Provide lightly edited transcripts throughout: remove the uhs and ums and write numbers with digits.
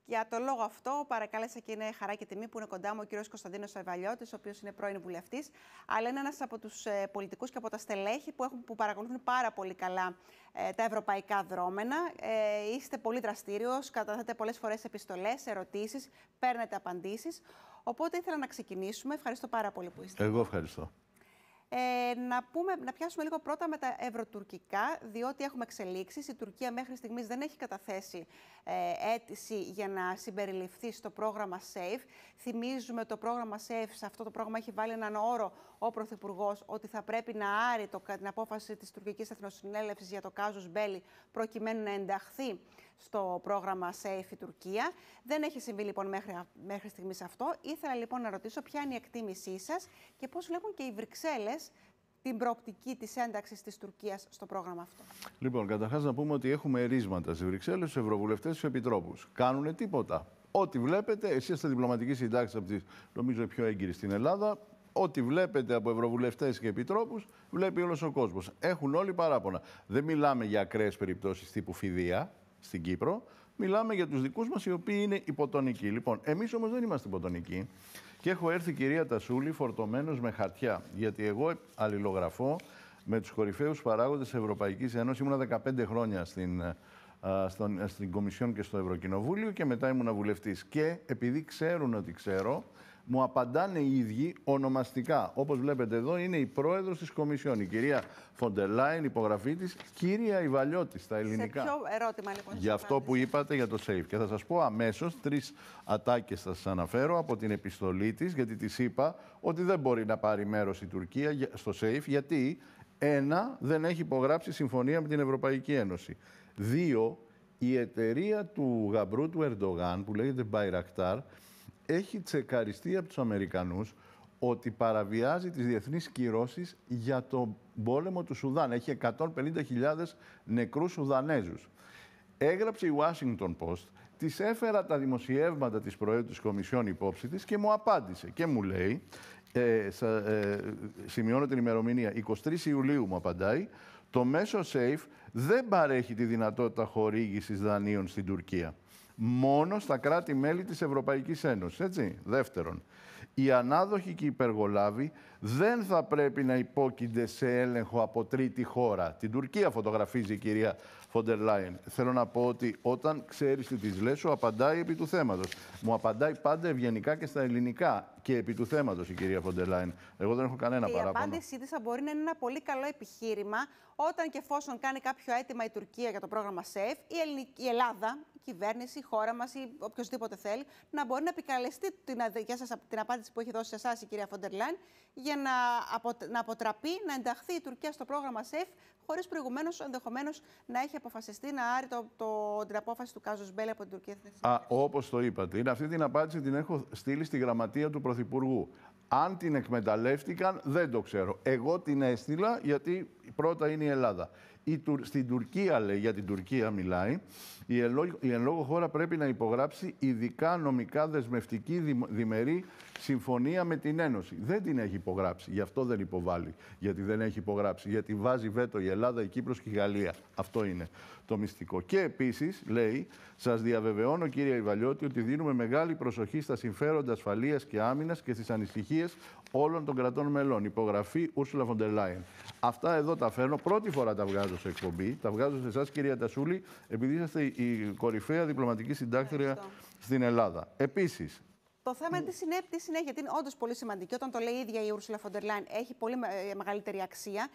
Για το λόγο αυτό, παρακάλεσα και είναι χαρά και τιμή που είναι κοντά μου ο κύριος Κωνσταντίνος Ευαλιώτης, ο οποίος είναι πρώην βουλευτής, αλλά είναι ένας από τους πολιτικούς και από τα στελέχη που παρακολουθούν πάρα πολύ καλά τα ευρωπαϊκά δρόμενα. Είστε πολύ δραστήριος, καταθέτετε πολλές φορές επιστολές, ερωτήσεις, παίρνετε απαντήσεις. Οπότε ήθελα να ξεκινήσουμε. Ευχαριστώ πάρα πολύ που είστε. Εγώ ευχαριστώ. Να πιάσουμε λίγο πρώτα με τα ευρωτουρκικά, διότι έχουμε εξελίξεις. Η Τουρκία μέχρι στιγμής δεν έχει καταθέσει αίτηση για να συμπεριληφθεί στο πρόγραμμα SAFE. Θυμίζουμε το πρόγραμμα SAFE, σε αυτό το πρόγραμμα έχει βάλει έναν όρο ο Πρωθυπουργός ότι θα πρέπει να άρει την απόφαση της τουρκικής εθνοσυνέλευσης για το casus belli προκειμένου να ενταχθεί στο πρόγραμμα SAFE η Τουρκία. Δεν έχει συμβεί λοιπόν μέχρι στιγμής αυτό. Ήθελα λοιπόν να ρωτήσω ποια είναι η εκτίμησή σας και πώς βλέπουν και οι Βρυξέλλες την προοπτική της ένταξης της Τουρκίας στο πρόγραμμα αυτό. Λοιπόν, καταρχάς να πούμε ότι έχουμε ερίσματα στις Βρυξέλλες, στους ευρωβουλευτές, στους επιτρόπους. Κάνουνε τίποτα. Ό,τι βλέπετε, εσείς είστε διπλωματική συντάξη από τις, νομίζω, η πιο έγκυρη στην Ελλάδα. Ό,τι βλέπετε από ευρωβουλευτές και επιτρόπους, βλέπει όλος ο κόσμος. Έχουν όλοι παράπονα. Δεν μιλάμε για ακραίες περιπτώσεις τύπου φηδεία στην Κύπρο. Μιλάμε για τους δικούς μας οι οποίοι είναι υποτονικοί. Λοιπόν, εμείς όμως δεν είμαστε υποτονικοί. Και έχω έρθει, κυρία Τασούλη, φορτωμένος με χαρτιά. Γιατί εγώ αλληλογραφώ με τους κορυφαίους παράγοντες της Ευρωπαϊκής Ένωσης. Ήμουνα 15 χρόνια στην Κομισιόν και στο Ευρωκοινοβούλιο και μετά ήμουνα βουλευτής. Και επειδή ξέρουν ότι ξέρω, μου απαντάνε οι ίδιοι ονομαστικά. Όπως βλέπετε εδώ, είναι η πρόεδρος της Κομισιόν, η κυρία Φοντερ Λάιεν, υπογραφή της, κύρια Ιβαλιώτη στα ελληνικά. Σε ποιο ερώτημα λοιπόν? Για αυτό που είπατε για το SAFE. Και θα σας πω αμέσως 3 ατάκες θα σας αναφέρω από την επιστολή της, γιατί της είπα ότι δεν μπορεί να πάρει μέρος η Τουρκία στο SAFE, γιατί 1. δεν έχει υπογράψει συμφωνία με την Ευρωπαϊκή Ένωση. 2. Η εταιρεία του γαμπρού του Ερντογάν, που λέγεται Bayraktar, έχει τσεκαριστεί από τους Αμερικανούς ότι παραβιάζει τις διεθνείς κυρώσεις για τον πόλεμο του Σουδάν. Έχει 150.000 νεκρούς Σουδανέζους. Έγραψε η Washington Post, της έφερα τα δημοσιεύματα της Προέδρου της Κομισιόν υπόψη της και μου απάντησε και μου λέει, σημειώνω την ημερομηνία, 23 Ιουλίου μου απαντάει, το μέσο SAFE δεν παρέχει τη δυνατότητα χορήγησης δανείων στην Τουρκία. Μόνο στα κράτη-μέλη της Ευρωπαϊκής Ένωσης, έτσι. Δεύτερον, οι ανάδοχοι και οι υπεργολάβοι δεν θα πρέπει να υπόκεινται σε έλεγχο από τρίτη χώρα. Την Τουρκία φωτογραφίζει η κυρία Φοντερ Λάιεν. Θέλω να πω ότι όταν ξέρεις τι της λες, σου απαντάει επί του θέματος. Μου απαντάει πάντα ευγενικά και στα ελληνικά και επί του θέματος η κυρία Φοντερ Λάιεν. Εγώ δεν έχω κανένα παράπονο. Η απάντησή της θα μπορεί να είναι ένα πολύ καλό επιχείρημα όταν και εφόσον κάνει κάποιο αίτημα η Τουρκία για το πρόγραμμα SAFE, η Ελλάδα, η κυβέρνηση, η χώρα μας ή οποιοδήποτε θέλει, να μπορεί να επικαλεστεί την απάντηση που έχει δώσει σε εσάς η κυρία Φοντερ Λάιεν για να αποτραπεί, να ενταχθεί η Τουρκία στο πρόγραμμα SAFE, χωρίς προηγουμένως ενδεχομένως να έχει αποφασιστεί να άρει την απόφαση του casus belli από την Τουρκία. Όπως το είπατε, είναι αυτή την απάντηση την έχω στείλει στη γραμματεία του Πρωθυπουργού. Αν την εκμεταλλεύτηκαν, δεν το ξέρω. Εγώ την έστειλα γιατί πρώτα είναι η Ελλάδα. Στην Τουρκία, λέει, για την Τουρκία μιλάει, η εν λόγω χώρα πρέπει να υπογράψει ειδικά νομικά δεσμευτική διμερή συμφωνία με την Ένωση. Δεν την έχει υπογράψει, γι' αυτό δεν υποβάλλει. Γιατί δεν έχει υπογράψει, γιατί βάζει βέτο η Ελλάδα, η Κύπρος και η Γαλλία. Αυτό είναι το μυστικό. Και επίσης, λέει, σας διαβεβαιώνω, κύριε Ιβαλιώτη, ότι δίνουμε μεγάλη προσοχή στα συμφέροντα ασφαλείας και άμυνας και στις ανησυχίες όλων των κρατών μελών. Υπογραφή Ursula von der Leyen. Αυτά εδώ τα φέρνω. Πρώτη φορά τα βγάζω σε εκπομπή. Τα βγάζω σε εσάς, κυρία Τασούλη, επειδή είσαστε η κορυφαία διπλωματική συντάκτρια στην Ελλάδα. Επίσης. Το θέμα είναι τι συνέχεια, γιατί είναι όντως πολύ σημαντική. Όταν το λέει η ίδια η Ursula von der Leyen, έχει πολύ μεγαλύτερη αξία.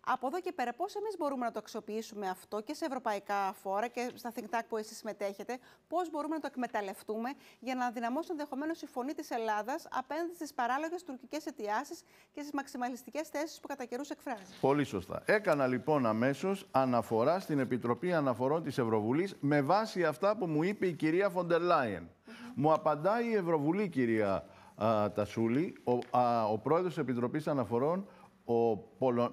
Από εδώ και πέρα, πώς εμείς μπορούμε να το αξιοποιήσουμε αυτό και σε ευρωπαϊκά φόρα και στα think tank που εσείς συμμετέχετε, πώς μπορούμε να το εκμεταλλευτούμε για να δυναμώσει ενδεχομένως η φωνή της Ελλάδας απέναντι στις παράλογες τουρκικές αιτιάσεις και στις μαξιμαλιστικές θέσεις που κατά καιρούς εκφράζει. Πολύ σωστά. Έκανα λοιπόν αμέσως αναφορά στην Επιτροπή Αναφορών της Ευρωβουλής με βάση αυτά που μου είπε η κυρία Φοντερ Λάιεν. Μου απαντάει η Ευρωβουλή, κυρία Τασούλη, ο πρόεδρος της Επιτροπής Αναφορών, ο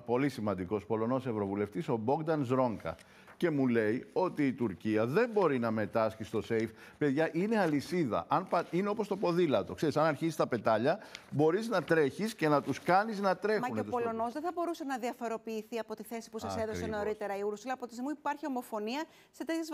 πολύ σημαντικός Πολωνός Ευρωβουλευτής, ο Μπόγκταν Ζρόνκα. και μου λέει ότι η Τουρκία δεν μπορεί να μετάσχει στο SAFE. Παιδιά, είναι αλυσίδα. Είναι όπως το ποδήλατο. Ξέρεις, αν αρχίσεις τα πετάλια, μπορείς να τρέχεις και να τους κάνεις να τρέχουν. Μα και ο Πολωνός δεν θα μπορούσε να διαφοροποιηθεί από τη θέση που σας έδωσε νωρίτερα η Ούρσουλα, από τη στιγμή που υπάρχει ομοφωνία σε τέτοιες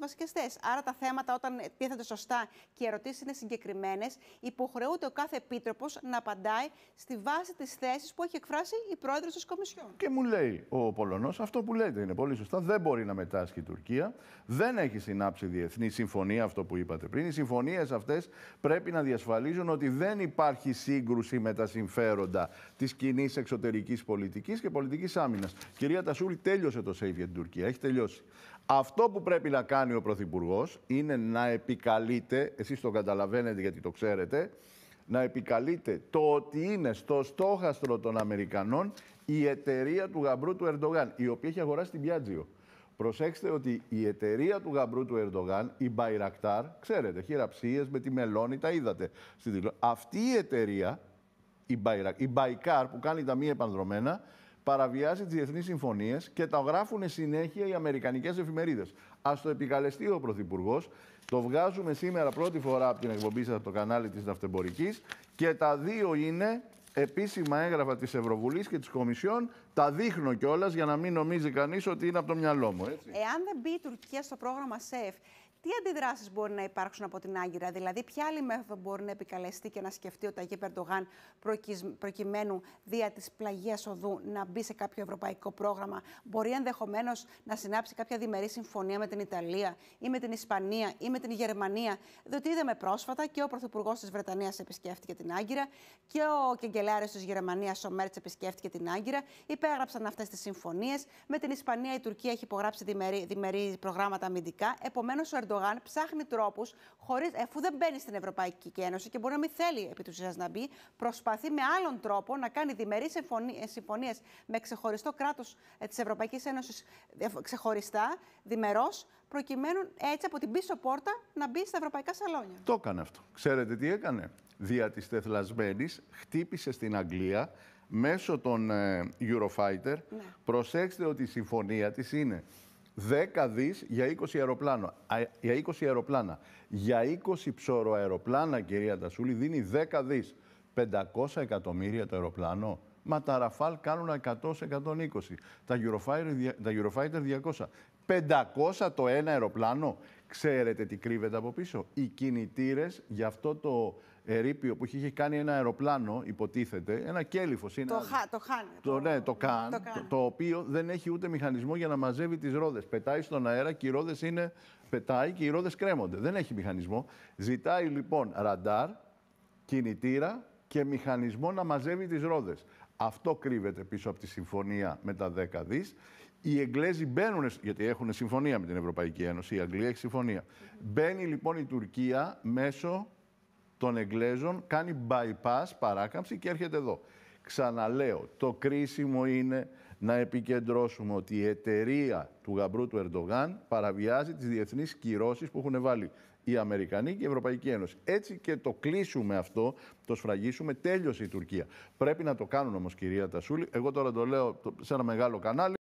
βασικές θέσεις. Άρα τα θέματα, όταν τίθενται σωστά και οι ερωτήσεις είναι συγκεκριμένες, υποχρεούται ο κάθε επίτροπος να απαντάει στη βάση της θέσης που έχει εκφράσει η πρόεδρος της Κομισιόν. Και μου λέει ο Πολωνός, αυτό που λέτε είναι πολύ σωστά, δεν μπορεί να μετάσχει η Τουρκία, δεν έχει συνάψει διεθνή συμφωνία, αυτό που είπατε πριν. Οι συμφωνίες αυτές πρέπει να διασφαλίζουν ότι δεν υπάρχει σύγκρουση με τα συμφέροντα της κοινής εξωτερικής πολιτικής και πολιτικής άμυνας. Κυρία Τασούλη, τέλειωσε το SAFE για την Τουρκία, έχει τελειώσει. Αυτό που πρέπει να κάνει ο Πρωθυπουργός είναι να επικαλείται, εσείς το καταλαβαίνετε γιατί το ξέρετε, να επικαλείται το ότι είναι στο στόχαστρο των Αμερικανών η εταιρεία του γαμπρού του Ερντογάν, η οποία έχει αγοράσει την Piaggio. Προσέξτε ότι η εταιρεία του γαμπρού του Ερντογάν, η Bayraktar, ξέρετε, χειραψίες με τη Μελώνη, τα είδατε. Αυτή η εταιρεία, η Baykar, που κάνει τα μη επανδρομένα, παραβιάζει τις διεθνείς συμφωνίες και τα γράφουν συνέχεια οι αμερικανικές εφημερίδες. Ας το επικαλεστεί ο Πρωθυπουργός. Το βγάζουμε σήμερα πρώτη φορά από την εκπομπή σας από το κανάλι της Ναυτεμπορικής και τα δύο είναι επίσημα έγγραφα της Ευρωβουλής και της Κομισιόν. Τα δείχνω κιόλας για να μην νομίζει κανείς ότι είναι από το μυαλό μου. Έτσι. Εάν δεν μπει η Τουρκία στο πρόγραμμα SAFE, τι αντιδράσεις μπορεί να υπάρξουν από την Άγκυρα, δηλαδή ποια άλλη μέθοδο μπορεί να επικαλεστεί και να σκεφτεί ο Ταγίπ Ερντογάν προκειμένου δια της πλαγίας οδού να μπει σε κάποιο ευρωπαϊκό πρόγραμμα? Μπορεί ενδεχομένως να συνάψει κάποια διμερή συμφωνία με την Ιταλία ή με την Ισπανία ή με την Γερμανία? Διότι είδαμε πρόσφατα και ο Πρωθυπουργός της Βρετανίας επισκέφτηκε την Άγκυρα και ο Καγκελάριος της Γερμανίας, ο Μέρτς, επισκέφτηκε την Άγκυρα. Υπέγραψαν αυτές τις συμφωνίες. Με την Ισπανία η Τουρκία έχει υπογράψει διμερή προγράμματα αμυντικά. Επομένως, ο Ερντογάν ψάχνει τρόπους, αφού δεν μπαίνει στην Ευρωπαϊκή Ένωση και μπορεί να μην θέλει επί της ουσίας να μπει, προσπαθεί με άλλον τρόπο να κάνει διμερείς συμφωνίες με ξεχωριστό κράτος της Ευρωπαϊκής Ένωσης, ξεχωριστά, διμερώς, προκειμένου έτσι από την πίσω πόρτα να μπει στα ευρωπαϊκά σαλόνια. Το έκανε αυτό. Ξέρετε τι έκανε? Δια της τεθλασμένης χτύπησε στην Αγγλία μέσω των Eurofighter. Ναι. Προσέξτε ότι η συμφωνία της είναι 10 δις για 20 αεροπλάνα. Για 20 ψωροαεροπλάνα, κυρία Τασούλη, δίνει 10 δις. 500 εκατομμύρια το αεροπλάνο. Μα τα Ραφάλ κάνουν 100-120. Τα Eurofighter 200. 500 το ένα αεροπλάνο. Ξέρετε τι κρύβεται από πίσω? Οι κινητήρες για αυτό το ερείπιο που είχε κάνει ένα αεροπλάνο, υποτίθεται, ένα κέλυφος. Το οποίο δεν έχει ούτε μηχανισμό για να μαζεύει τις ρόδες. Πετάει στον αέρα και οι ρόδες πετάει και οι ρόδες κρέμονται. Δεν έχει μηχανισμό. Ζητάει λοιπόν ραντάρ, κινητήρα και μηχανισμό να μαζεύει τις ρόδες. Αυτό κρύβεται πίσω από τη συμφωνία με τα 10 δις. Οι Εγγλέζοι μπαίνουν, γιατί έχουν συμφωνία με την Ευρωπαϊκή Ένωση, η Αγγλία έχει συμφωνία. Μπαίνει λοιπόν η Τουρκία μέσω των Εγγλέζων, κάνει bypass, παράκαμψη και έρχεται εδώ. Ξαναλέω, το κρίσιμο είναι να επικεντρώσουμε ότι η εταιρεία του γαμπρού του Ερντογάν παραβιάζει τις διεθνείς κυρώσεις που έχουν βάλει οι Αμερικανοί και η Ευρωπαϊκή Ένωση. Έτσι και το κλείσουμε αυτό, το σφραγίσουμε, τέλειωσε η Τουρκία. Πρέπει να το κάνουν όμως, κυρία Τασούλη. Εγώ τώρα το λέω σε ένα μεγάλο κανάλι.